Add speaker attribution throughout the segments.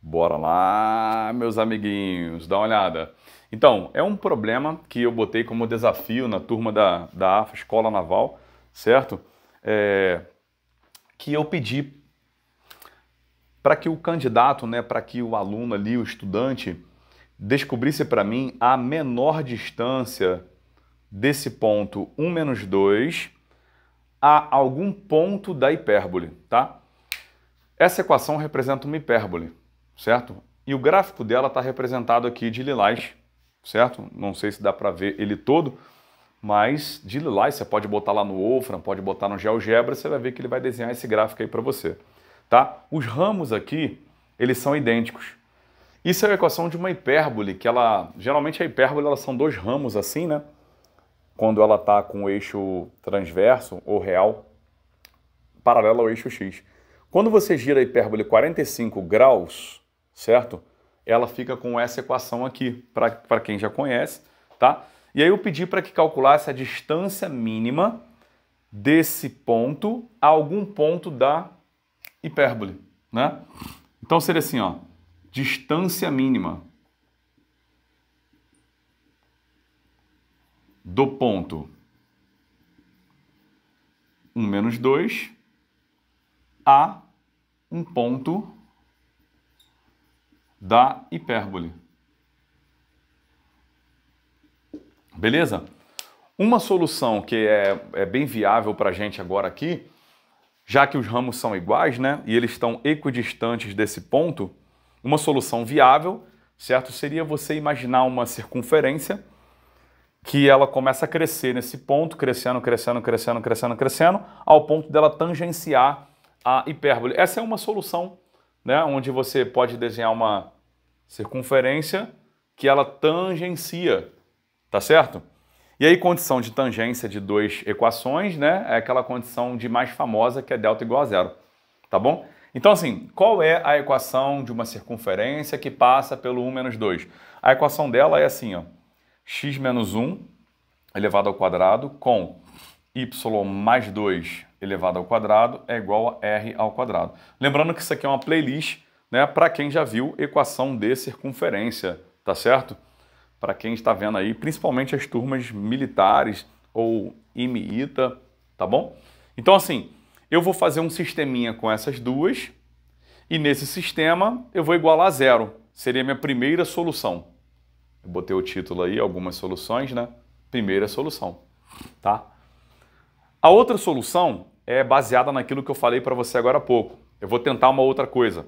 Speaker 1: Bora lá, meus amiguinhos, dá uma olhada. Então, é um problema que eu botei como desafio na turma da AFA, Escola Naval, certo? Que eu pedi para que o candidato, né, para que o aluno ali, o estudante, descobrisse para mim a menor distância desse ponto 1 menos 2 a algum ponto da hipérbole, tá? Essa equação representa uma hipérbole, certo? E o gráfico dela está representado aqui de lilás, certo? Não sei se dá para ver ele todo, mas de lilás você pode botar lá no Wolfram, pode botar no GeoGebra, você vai ver que ele vai desenhar esse gráfico aí para você, tá? Os ramos aqui, eles são idênticos. Isso é a equação de uma hipérbole, que ela, geralmente a hipérbole elas são dois ramos assim, né? Quando ela está com o eixo transverso ou real, paralelo ao eixo X. Quando você gira a hipérbole 45 graus, certo? Ela fica com essa equação aqui, para quem já conhece, tá? E aí eu pedi para que calculasse a distância mínima desse ponto a algum ponto da hipérbole, né? Então seria assim, ó, distância mínima do ponto 1 menos 2 a um ponto da hipérbole. Beleza? Uma solução que é bem viável para a gente agora aqui, já que os ramos são iguais, né, e eles estão equidistantes desse ponto, uma solução viável, certo, seria você imaginar uma circunferência que ela começa a crescer nesse ponto, crescendo, crescendo, crescendo, crescendo, crescendo, ao ponto dela tangenciar a hipérbole. Essa é uma solução, né, onde você pode desenhar uma circunferência que ela tangencia, tá certo? E aí, condição de tangência de duas equações, né, é aquela condição de mais famosa, que é delta igual a zero, tá bom? Então, assim, qual é a equação de uma circunferência que passa pelo 1 menos 2? A equação dela é assim, ó, x menos 1 elevado ao quadrado com y mais 2 elevado ao quadrado é igual a r ao quadrado. Lembrando que isso aqui é uma playlist, né, para quem já viu equação de circunferência, tá certo? Para quem está vendo aí, principalmente as turmas militares ou IME-ITA, tá bom? Então, assim, eu vou fazer um sisteminha com essas duas e nesse sistema eu vou igualar a zero. Seria a minha primeira solução. Eu botei o título aí, algumas soluções, né? Primeira solução, tá? A outra solução é baseada naquilo que eu falei para você agora há pouco. Eu vou tentar uma outra coisa.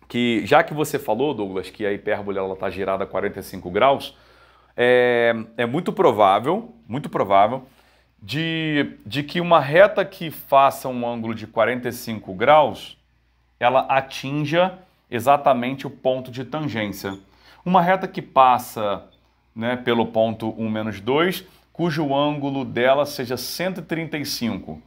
Speaker 1: Que já que você falou, Douglas, que a hipérbole está girada a 45 graus, é muito provável de que uma reta que faça um ângulo de 45 graus, ela atinja exatamente o ponto de tangência. Uma reta que passa, né, pelo ponto 1 menos 2, cujo ângulo dela seja 135,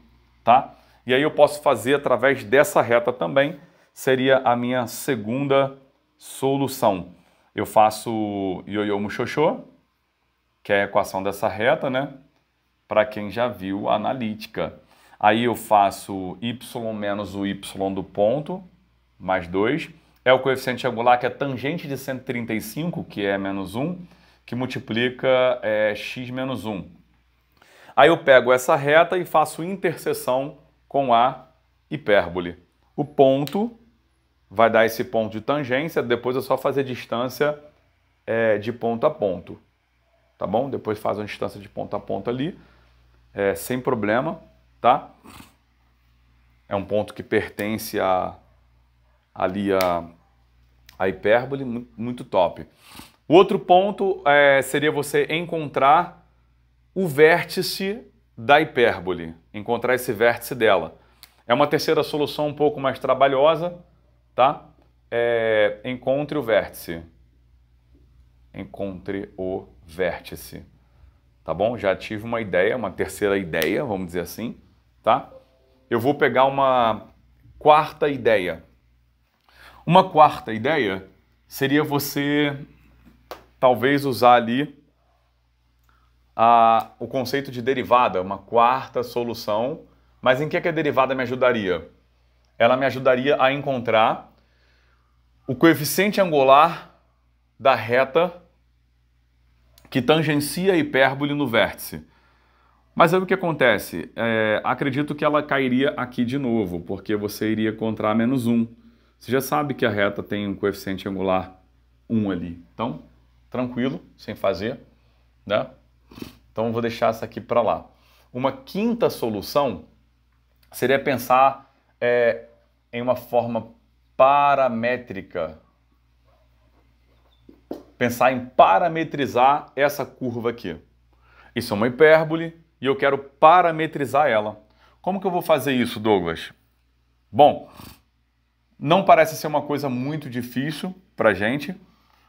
Speaker 1: tá? E aí eu posso fazer através dessa reta também, seria a minha segunda solução. Eu faço ioiô muxoxô, que é a equação dessa reta, né? Para quem já viu a analítica. Aí eu faço y menos o y do ponto, mais 2. É o coeficiente angular que é tangente de 135, que é menos 1, que multiplica x menos 1. Aí eu pego essa reta e faço interseção com a hipérbole. O ponto vai dar esse ponto de tangência, depois é só fazer distância de ponto a ponto, tá bom? Depois faz uma distância de ponto a ponto ali, sem problema, tá? É um ponto que pertence ali a hipérbole, muito top. O outro ponto seria você encontrar o vértice da hipérbole, encontrar esse vértice dela. É uma terceira solução um pouco mais trabalhosa, tá? Encontre o vértice. Encontre o vértice. Tá bom? Já tive uma ideia, uma terceira ideia, vamos dizer assim, tá? Eu vou pegar uma quarta ideia. Uma quarta ideia seria você talvez usar ali o conceito de derivada, uma quarta solução. Mas em que a derivada me ajudaria? Ela me ajudaria a encontrar o coeficiente angular da reta que tangencia a hipérbole no vértice. Mas aí o que acontece? Acredito que ela cairia aqui de novo, porque você iria encontrar menos 1. Você já sabe que a reta tem um coeficiente angular 1 ali. Então, tranquilo, sem fazer, né? Então, eu vou deixar essa aqui para lá. Uma quinta solução seria pensar em uma forma paramétrica. Pensar em parametrizar essa curva aqui. Isso é uma hipérbole e eu quero parametrizar ela. Como que eu vou fazer isso, Douglas? Bom, não parece ser uma coisa muito difícil para a gente,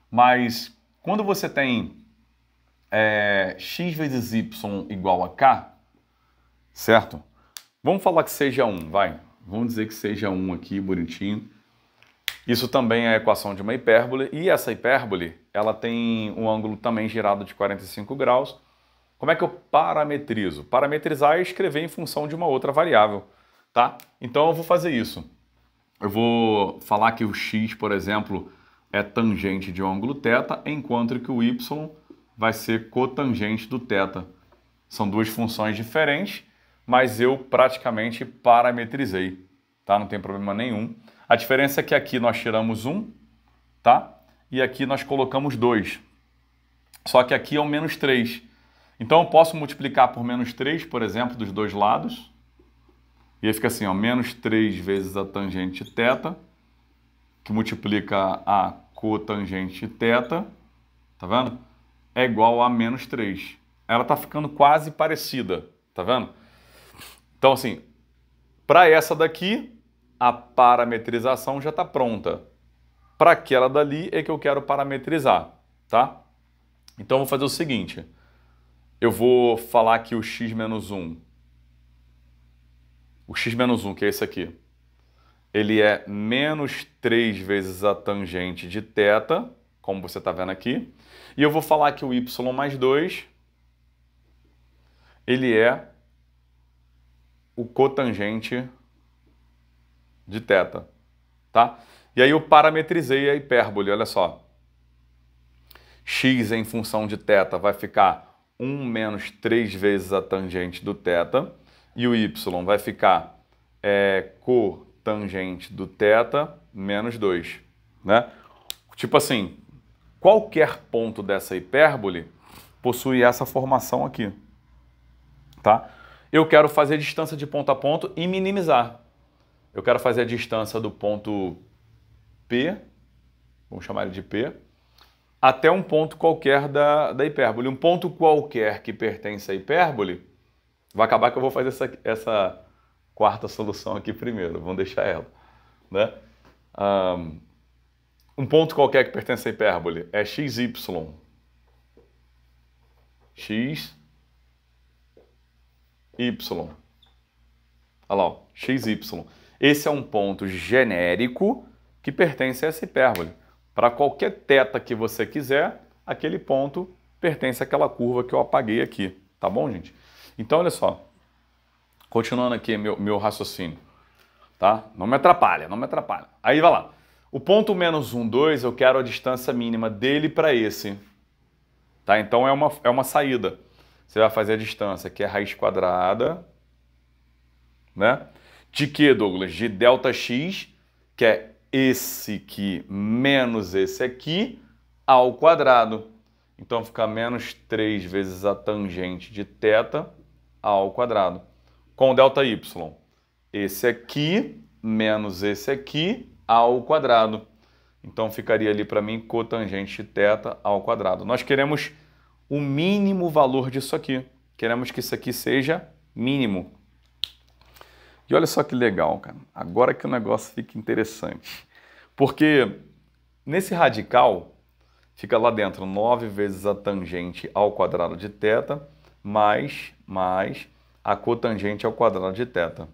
Speaker 1: mas quando você tem x vezes y igual a k, certo? Vamos falar que seja 1, vai. Vamos dizer que seja 1 aqui, bonitinho. Isso também é a equação de uma hipérbole, e essa hipérbole, ela tem um ângulo também girado de 45 graus. Como é que eu parametrizo? Parametrizar é escrever em função de uma outra variável, tá? Então eu vou fazer isso. Eu vou falar que o x, por exemplo, é tangente de um ângulo θ, enquanto que o y vai ser cotangente do θ. São duas funções diferentes, mas eu praticamente parametrizei, tá? Não tem problema nenhum. A diferença é que aqui nós tiramos 1, tá? E aqui nós colocamos 2. Só que aqui é um menos 3. Então eu posso multiplicar por menos 3, por exemplo, dos dois lados. E aí fica assim, ó, menos 3 vezes a tangente θ, que multiplica a cotangente θ, tá vendo? É igual a menos 3. Ela tá ficando quase parecida, tá vendo? Então assim, para essa daqui, a parametrização já está pronta. Para aquela dali é que eu quero parametrizar, tá? Então eu vou fazer o seguinte, eu vou falar que o x menos 1, que é esse aqui, ele é menos 3 vezes a tangente de θ, como você está vendo aqui, e eu vou falar que o y mais 2, ele é o cotangente de θ, tá? E aí eu parametrizei a hipérbole, olha só. X em função de θ vai ficar 1 menos 3 vezes a tangente do θ, e o y vai ficar cotangente do θ menos 2, né? Tipo assim, qualquer ponto dessa hipérbole possui essa formação aqui, tá? Eu quero fazer a distância de ponto a ponto e minimizar. Eu quero fazer a distância do ponto P, vamos chamar ele de P, até um ponto qualquer da hipérbole. Um ponto qualquer que pertence à hipérbole, vai acabar que eu vou fazer essa quarta solução aqui primeiro, vamos deixar ela, né? Um ponto qualquer que pertence à hipérbole é xy. Xy. Olha lá, ó, xy. Esse é um ponto genérico que pertence a essa hipérbole. Para qualquer θ que você quiser, aquele ponto pertence àquela curva que eu apaguei aqui. Tá bom, gente? Então, olha só. Continuando aqui meu raciocínio. Tá? Não me atrapalha, não me atrapalha. Aí vai lá. O ponto menos 1, 2, eu quero a distância mínima dele para esse. Tá? Então, é uma saída. Você vai fazer a distância, que é raiz quadrada, né? De que, Douglas? De ΔX, que é esse aqui menos esse aqui, ao quadrado. Então fica menos 3 vezes a tangente de θ ao quadrado. Com ΔY, esse aqui menos esse aqui ao quadrado. Então ficaria ali para mim cotangente de θ ao quadrado. Nós queremos o mínimo valor disso aqui. Queremos que isso aqui seja mínimo. E olha só que legal, cara. Agora que o negócio fica interessante. Porque nesse radical fica lá dentro 9 vezes a tangente ao quadrado de θ mais a cotangente ao quadrado de θ.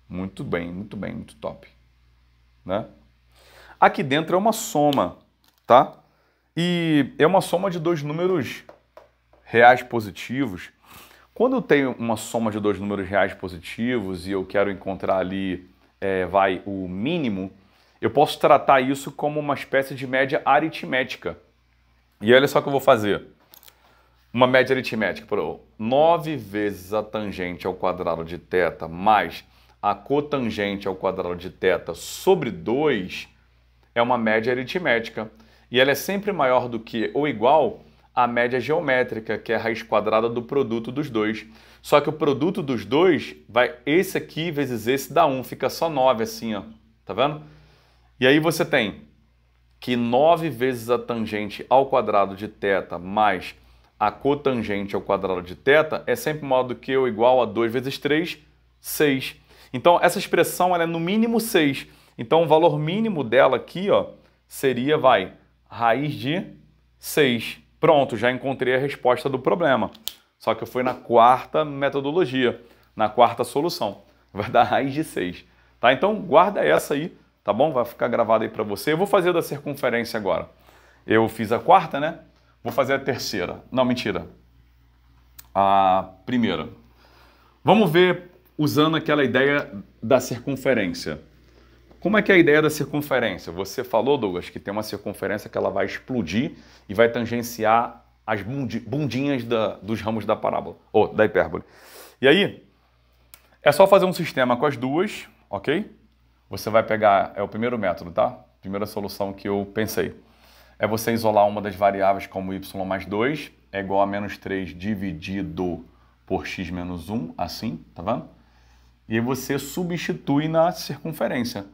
Speaker 1: Muito bem, muito top, né? Aqui dentro é uma soma, tá? E é uma soma de dois números reais positivos. Quando eu tenho uma soma de dois números reais positivos e eu quero encontrar ali, o mínimo, eu posso tratar isso como uma espécie de média aritmética. E olha só o que eu vou fazer. Uma média aritmética, por exemplo, 9 vezes a tangente ao quadrado de θ mais a cotangente ao quadrado de θ sobre 2 é uma média aritmética. E ela é sempre maior do que ou igual à média geométrica, que é a raiz quadrada do produto dos dois. Só que o produto dos dois vai esse aqui vezes esse dá 1, fica só 9 assim, ó. Tá vendo? E aí você tem que 9 vezes a tangente ao quadrado de θ mais a cotangente ao quadrado de θ é sempre maior do que ou igual a 2 vezes 3, 6. Então, essa expressão ela é no mínimo 6. Então, o valor mínimo dela aqui ó, seria, raiz de 6. Pronto, já encontrei a resposta do problema. Só que eu fui na quarta metodologia, na quarta solução. Vai dar raiz de 6. Tá? Então, guarda essa aí, tá bom? Vai ficar gravado aí para você. Eu vou fazer da circunferência agora. Eu fiz a quarta, né? Vou fazer a terceira. Não, mentira. A primeira. Vamos ver usando aquela ideia da circunferência. Como é que é a ideia da circunferência? Você falou, Douglas, que tem uma circunferência que ela vai explodir e vai tangenciar as bundinhas dos ramos da parábola, ou da hipérbole. E aí, é só fazer um sistema com as duas, ok? Você vai pegar, é o primeiro método, tá? Primeira solução que eu pensei. É você isolar uma das variáveis como y mais 2 é igual a menos 3 dividido por x menos 1, assim, tá vendo? E aí você substitui na circunferência,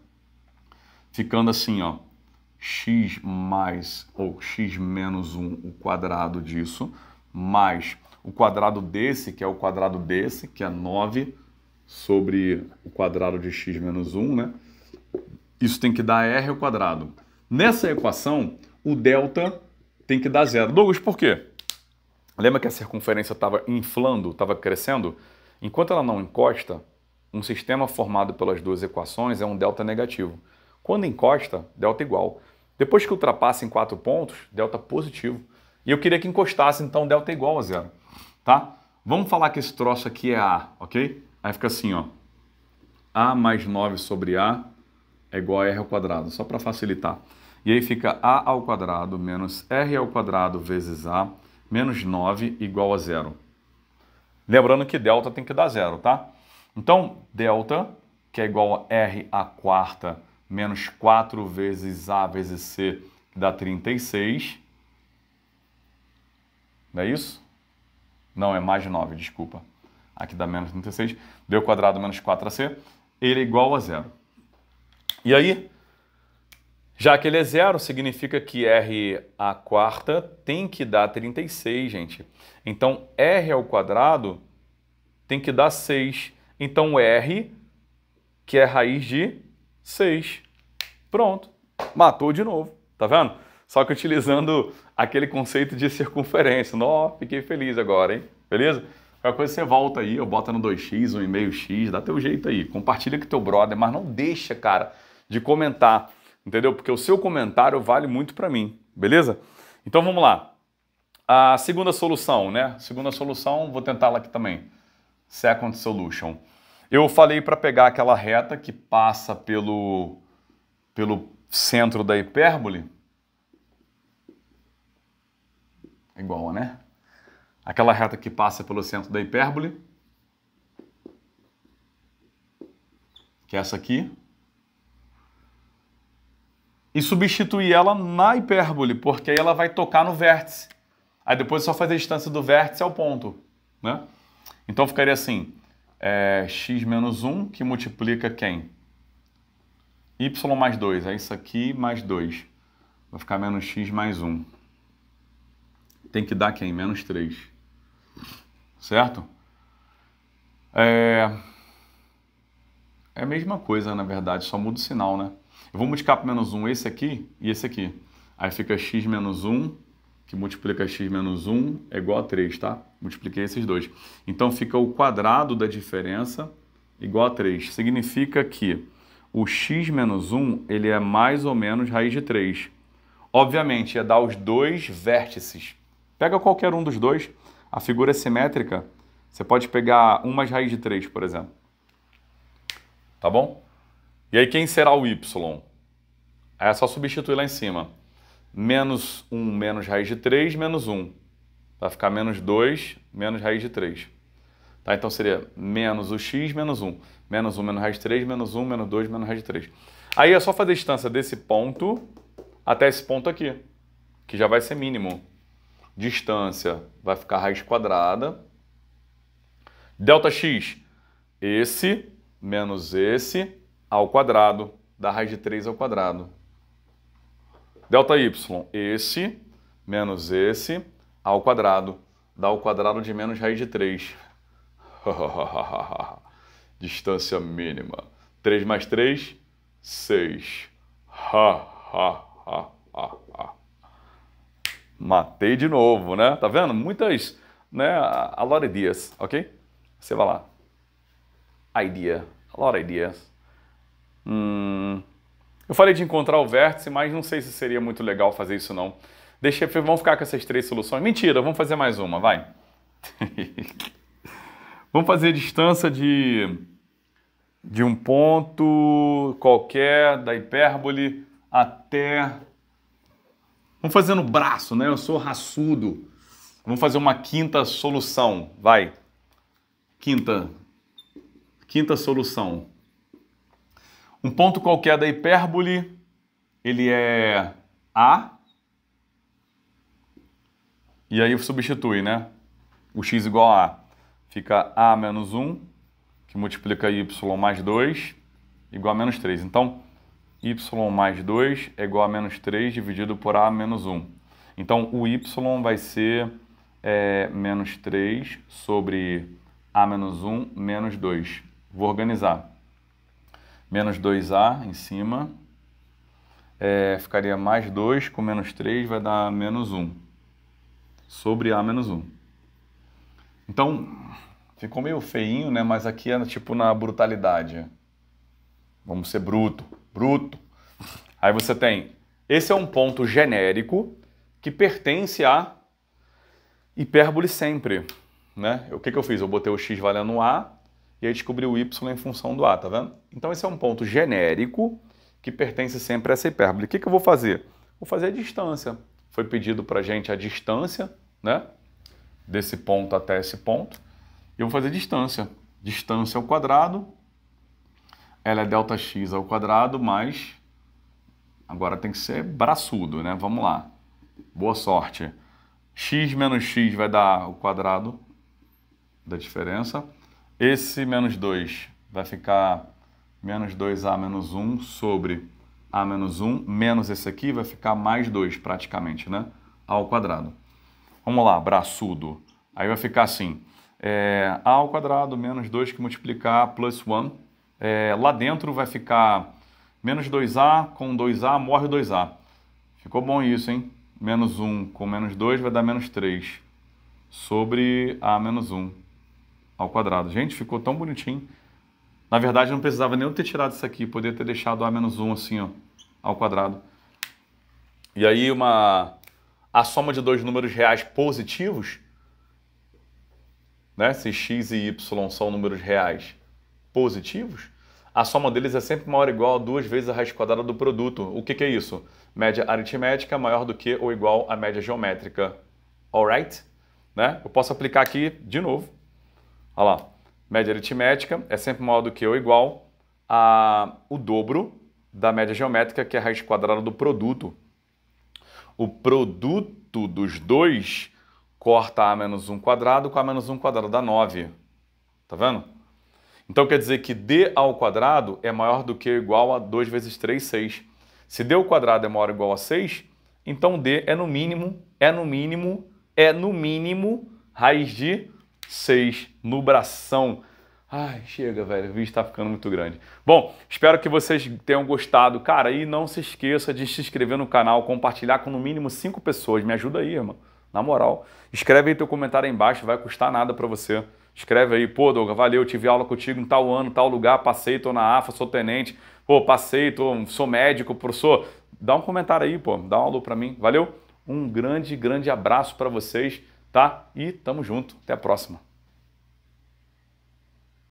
Speaker 1: ficando assim, ó, x mais, ou x menos 1, o quadrado disso, mais o quadrado desse, que é o quadrado desse, que é 9 sobre o quadrado de x menos 1, né? Isso tem que dar r ao quadrado. Nessa equação, o delta tem que dar 0. Douglas, por quê? Lembra que a circunferência estava inflando, estava crescendo? Enquanto ela não encosta, um sistema formado pelas duas equações é um delta negativo. Quando encosta, delta igual. Depois que ultrapassa em 4 pontos, delta positivo. E eu queria que encostasse, então, delta igual a 0. Tá? Vamos falar que esse troço aqui é A, ok? Aí fica assim, ó. A mais 9 sobre A é igual a R ao quadrado, só para facilitar. E aí fica A ao quadrado menos R ao quadrado vezes A menos 9 igual a 0. Lembrando que delta tem que dar 0, tá? Então, delta, que é igual a R à quarta menos 4 vezes A vezes C, que dá 36. Não é isso? Não, é mais 9, desculpa. Aqui dá menos 36. B ao quadrado menos 4AC, ele é igual a 0. E aí, já que ele é 0, significa que R à quarta tem que dar 36, gente. Então, R ao quadrado tem que dar 6. Então, R, que é raiz de 6. Pronto. Matou de novo. Tá vendo? Só que utilizando aquele conceito de circunferência. Nó, fiquei feliz agora, hein? Beleza? Qualquer coisa você volta aí, ou bota no 2x, 1,5x, dá teu jeito aí. Compartilha com teu brother, mas não deixa, cara, de comentar. Entendeu? Porque o seu comentário vale muito para mim, beleza? Então vamos lá. A segunda solução, né? Segunda solução, vou tentar lá aqui também. Second solution. Eu falei para pegar aquela reta que passa pelo centro da hipérbole. Igual, né? Aquela reta que passa pelo centro da hipérbole. Que é essa aqui. E substituir ela na hipérbole, porque aí ela vai tocar no vértice. Aí depois é só fazer a distância do vértice ao ponto, né? Então ficaria assim, x menos 1, que multiplica quem? Y mais 2, é isso aqui mais 2. Vai ficar menos x mais 1. Tem que dar quem? Menos 3. Certo? É a mesma coisa, na verdade, só muda o sinal, né? Eu vou multiplicar por menos 1 esse aqui e esse aqui. Aí fica x menos 1, que multiplica x menos 1 é igual a 3, tá? Multipliquei esses dois. Então fica o quadrado da diferença igual a 3. Significa que o x menos 1 ele é mais ou menos raiz de 3. Obviamente, ia dar os dois vértices. Pega qualquer um dos dois. A figura é simétrica. Você pode pegar 1 mais raiz de 3, por exemplo. Tá bom? E aí quem será o y? Aí é só substituir lá em cima. Menos 1 menos raiz de 3, menos 1. Vai ficar menos 2 menos raiz de 3. Tá? Então seria menos o x menos 1. Menos 1 menos raiz de 3, menos 1 menos 2 menos raiz de 3. Aí é só fazer a distância desse ponto até esse ponto aqui, que já vai ser mínimo. Distância vai ficar raiz quadrada. Delta x, esse menos esse ao quadrado, da raiz de 3 ao quadrado. Delta y, esse menos esse ao quadrado, dá o quadrado de menos raiz de 3. Distância mínima. 3 mais 3, 6. Matei de novo, né? Tá vendo? Muitas, né? A lot of ideas, ok? Você vai lá. Idea. A lot of ideas. Eu falei de encontrar o vértice, mas não sei se seria muito legal fazer isso não. Vamos ficar com essas 3 soluções. Mentira, vamos fazer mais uma, vai. Vamos fazer a distância de um ponto qualquer da hipérbole até... Vamos fazer no braço, né? Eu sou raçudo. Vamos fazer uma quinta solução, vai. Quinta solução. Um ponto qualquer da hipérbole, ele é A. E aí substitui, né? O x igual a A. Fica A menos 1, que multiplica y mais 2, igual a menos 3. Então, y mais 2 é igual a menos 3 dividido por A menos 1. Então, o y vai ser menos 3 sobre A menos 1 menos 2. Vou organizar. Menos 2A em cima. Ficaria mais 2 com menos 3 vai dar menos 1. Sobre A menos 1. Então, ficou meio feinho, né? Mas aqui é tipo na brutalidade. Vamos ser bruto. Aí você tem... Esse é um ponto genérico que pertence a hipérbole sempre, né? O que eu fiz? Eu botei o x valendo A e aí descobri o y em função do A, tá vendo? Então esse é um ponto genérico que pertence sempre a essa hipérbole. O que eu vou fazer? Vou fazer a distância. Foi pedido pra gente a distância, né? Desse ponto até esse ponto. E eu vou fazer distância. Distância ao quadrado. Ela é delta x ao quadrado mais... Agora tem que ser braçudo, né? Vamos lá. Boa sorte. X menos x vai dar o quadrado da diferença. Esse menos 2 vai ficar menos 2a menos 1 sobre a menos 1. Menos esse aqui vai ficar mais 2 praticamente, né? Ao quadrado. Vamos lá, braçudo. Aí vai ficar assim. A ao quadrado menos 2 que multiplicar plus 1. Lá dentro vai ficar menos 2a com 2a morre 2a. Ficou bom isso, hein? Menos 1 com menos 2 vai dar menos 3 sobre a menos 1 ao quadrado. Gente, ficou tão bonitinho. Na verdade, não precisava nem eu ter tirado isso aqui. Poderia ter deixado a menos 1 assim, ó, ao quadrado. E aí a soma de dois números reais positivos, né? Se x e y são números reais positivos, a soma deles é sempre maior ou igual a 2 vezes a raiz quadrada do produto. O que é isso? Média aritmética maior do que ou igual à média geométrica. Alright? Né? Eu posso aplicar aqui de novo. Olha lá. Média aritmética é sempre maior do que ou igual a o dobro da média geométrica, que é a raiz quadrada do produto. O produto dos dois corta a menos 1 quadrado com a menos 1 quadrado, dá 9. Tá vendo? Então quer dizer que d ao quadrado é maior do que ou igual a 2 vezes 3, 6. Se d ao quadrado é maior ou igual a 6, então d é no mínimo raiz de 6 no bração. Ai, chega, velho, o vídeo tá ficando muito grande. Bom, espero que vocês tenham gostado. Cara, e não se esqueça de se inscrever no canal, compartilhar com no mínimo 5 pessoas. Me ajuda aí, irmão. Na moral. Escreve aí teu comentário aí embaixo, vai custar nada pra você. Escreve aí, pô, Douglas, valeu, tive aula contigo em tal ano, tal lugar, passei, tô na AFA, sou tenente, pô, passei, sou médico, professor. Dá um comentário aí, pô, dá um alô pra mim, valeu? Um grande abraço pra vocês, tá? E tamo junto, até a próxima.